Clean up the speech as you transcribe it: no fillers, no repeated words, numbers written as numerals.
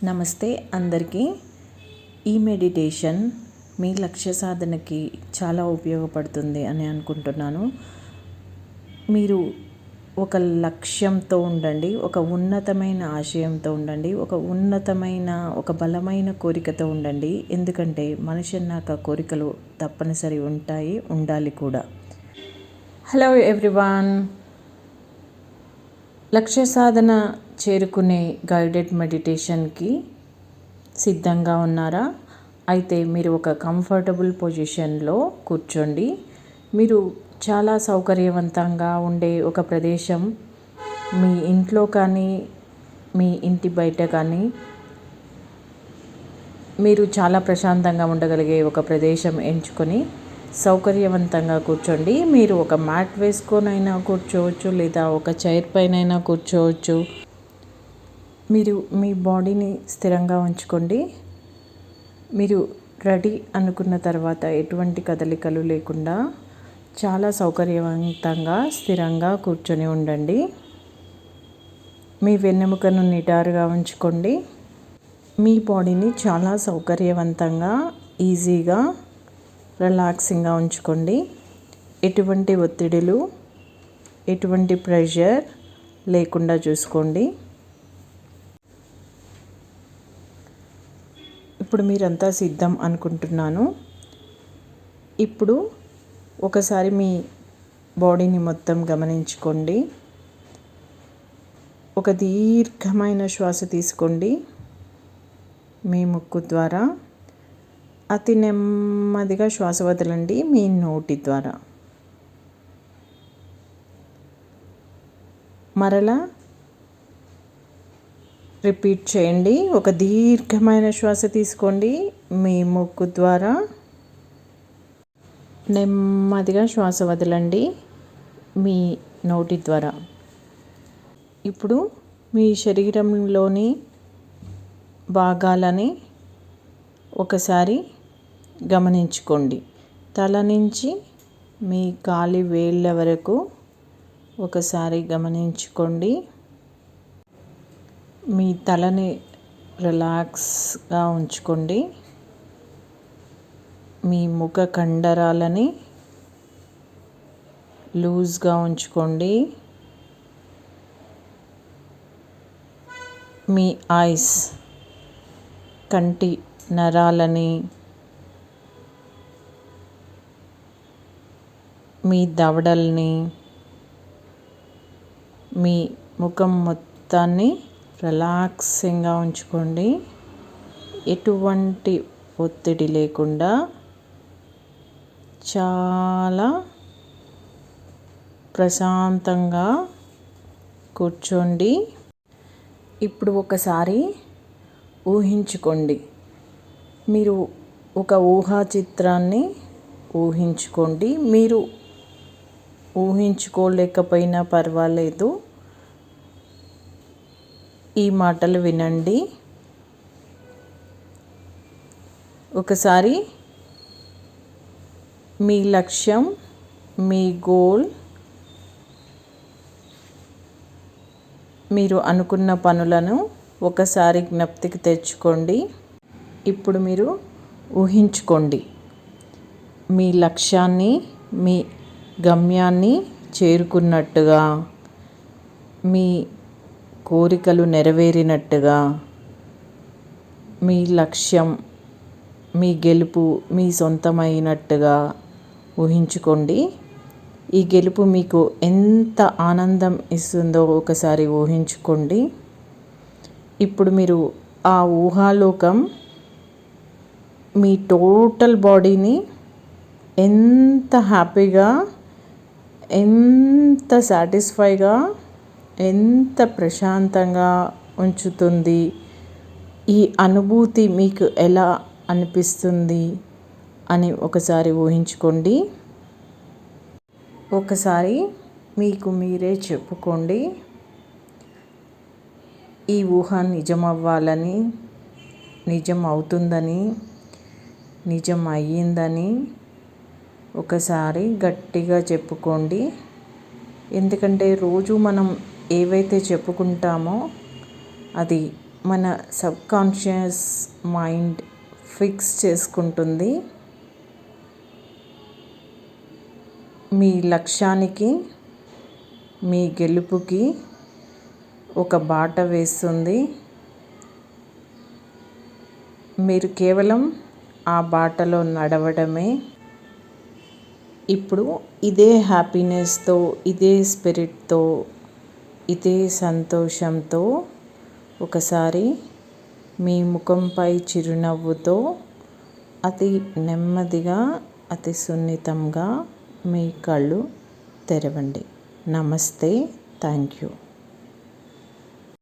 నమస్తే అందరికీ. ఈ మెడిటేషన్ మీ లక్ష్య సాధనకి చాలా ఉపయోగపడుతుంది అని అనుకుంటున్నాను. మీరు ఒక లక్ష్యంతో ఉండండి, ఒక ఉన్నతమైన ఆశయంతో ఉండండి, ఒక బలమైన కోరికతో ఉండండి. ఎందుకంటే మనిషి అన్నాక కోరికలు తప్పనిసరి ఉండాలి కూడా. హలో ఎవ్రీవన్, లక్ష్య సాధన చేరుకునే గైడెడ్ మెడిటేషన్కి సిద్ధంగా ఉన్నారా? అయితే మీరు ఒక కంఫర్టబుల్ పొజిషన్లో కూర్చోండి. మీరు చాలా సౌకర్యవంతంగా ఉండే ఒక ప్రదేశం, మీ ఇంట్లో కానీ మీ ఇంటి బయట కానీ మీరు చాలా ప్రశాంతంగా ఉండగలిగే ఒక ప్రదేశం ఎంచుకొని సౌకర్యవంతంగా కూర్చోండి. మీరు ఒక మ్యాట్ వేసుకొనైనా కూర్చోవచ్చు, లేదా ఒక చైర్ పైనైనా కూర్చోవచ్చు. మీరు మీ బాడీని స్థిరంగా ఉంచుకోండి. మీరు రెడీ అనుకున్న తర్వాత ఎటువంటి కదలికలు లేకుండా చాలా సౌకర్యవంతంగా స్థిరంగా కూర్చొని ఉండండి. మీ వెన్నెముకను నిటారుగా ఉంచుకోండి. మీ బాడీని చాలా సౌకర్యవంతంగా, ఈజీగా, రిలాక్సింగ్గా ఉంచుకోండి. ఎటువంటి ఒత్తిడులు, ఎటువంటి ప్రెషర్ లేకుండా చూసుకోండి. ఇప్పుడు మీరంతా సిద్ధం అనుకుంటున్నాను. ఇప్పుడు ఒకసారి మీ బాడీని మొత్తం గమనించుకోండి. ఒక దీర్ఘమైన శ్వాస తీసుకోండి మీ ముక్కు ద్వారా. అతి నెమ్మదిగా శ్వాస వదలండి మీ నోటి ద్వారా. మరలా రిపీట్ చేయండి. ఒక దీర్ఘమైన శ్వాస తీసుకోండి మీ ముక్కు ద్వారా. నెమ్మదిగా శ్వాస వదలండి మీ నోటి ద్వారా. ఇప్పుడు మీ శరీరంలోని భాగాలని ఒకసారి గమనించుకోండి. తల నుంచి మీ కాలి వేళ్ళ వరకు ఒకసారి గమనించుకోండి. మీ తలని రిలాక్స్గా ఉంచుకోండి. మీ ముఖ కండరాలని లూజ్గా ఉంచుకోండి. మీ ఐస్, కంటి నరాలని, మీ దవడల్ని, మీ ముఖం మొత్తాన్ని రిలాక్సింగ్గా ఉంచుకోండి. ఎటువంటి ఒత్తిడి లేకుండా చాలా ప్రశాంతంగా కూర్చోండి. ఇప్పుడు ఒకసారి ఊహించుకోండి. మీరు ఒక ఊహా చిత్రాన్ని ఊహించుకోండి. మీరు ఊహించుకోలేకపోయినా పర్వాలేదు, ఈ మాటలు వినండి. ఒకసారి మీ లక్ష్యం, మీ గోల్, మీరు అనుకున్న పనులను ఒకసారి జ్ఞప్తికి తెచ్చుకోండి. ఇప్పుడు మీరు ఊహించుకోండి. మీ లక్ష్యాన్ని, మీ గమ్యాన్ని చేరుకున్నట్టుగా, మీ కోరికలు నెరవేరినట్టుగా, మీ లక్ష్యం, మీ గెలుపు మీ సొంతమైనట్టుగా ఊహించుకోండి. ఈ గెలుపు మీకు ఎంత ఆనందం ఇస్తుందో ఒకసారి ఊహించుకోండి. ఇప్పుడు మీరు ఆ ఊహాలోకం మీ టోటల్ బాడీని ఎంత హ్యాపీగా, ఎంత సాటిస్ఫైగా, ఎంత ప్రశాంతంగా ఉంచుతుంది, ఈ అనుభూతి మీకు ఎలా అనిపిస్తుంది అని ఒకసారి ఊహించుకోండి. ఒకసారి మీకు మీరే చెప్పుకోండి, ఈ ఊహ నిజమవ్వాలని, నిజం అవుతుందని, నిజం అయ్యిందని ఒకసారి గట్టిగా చెప్పుకోండి. ఎందుకంటే రోజు మనం ఏవైతే చెప్పుకుంటామో అది మన సబ్కాన్షియస్ మైండ్ ఫిక్స్ చేసుకుంటుంది. మీ లక్ష్యానికి, మీ గెలుపుకి ఒక బాట వేస్తుంది. మీరు కేవలం ఆ బాటలో నడవడమే. ఇప్పుడు ఇదే హ్యాపీనెస్తో, ఇదే స్పిరిట్తో, ఇదే సంతోషంతో ఒకసారి మీ ముఖంపై చిరునవ్వుతో అతి నెమ్మదిగా, అతి సున్నితంగా మీ కళ్ళు తెరవండి. నమస్తే. Thank you.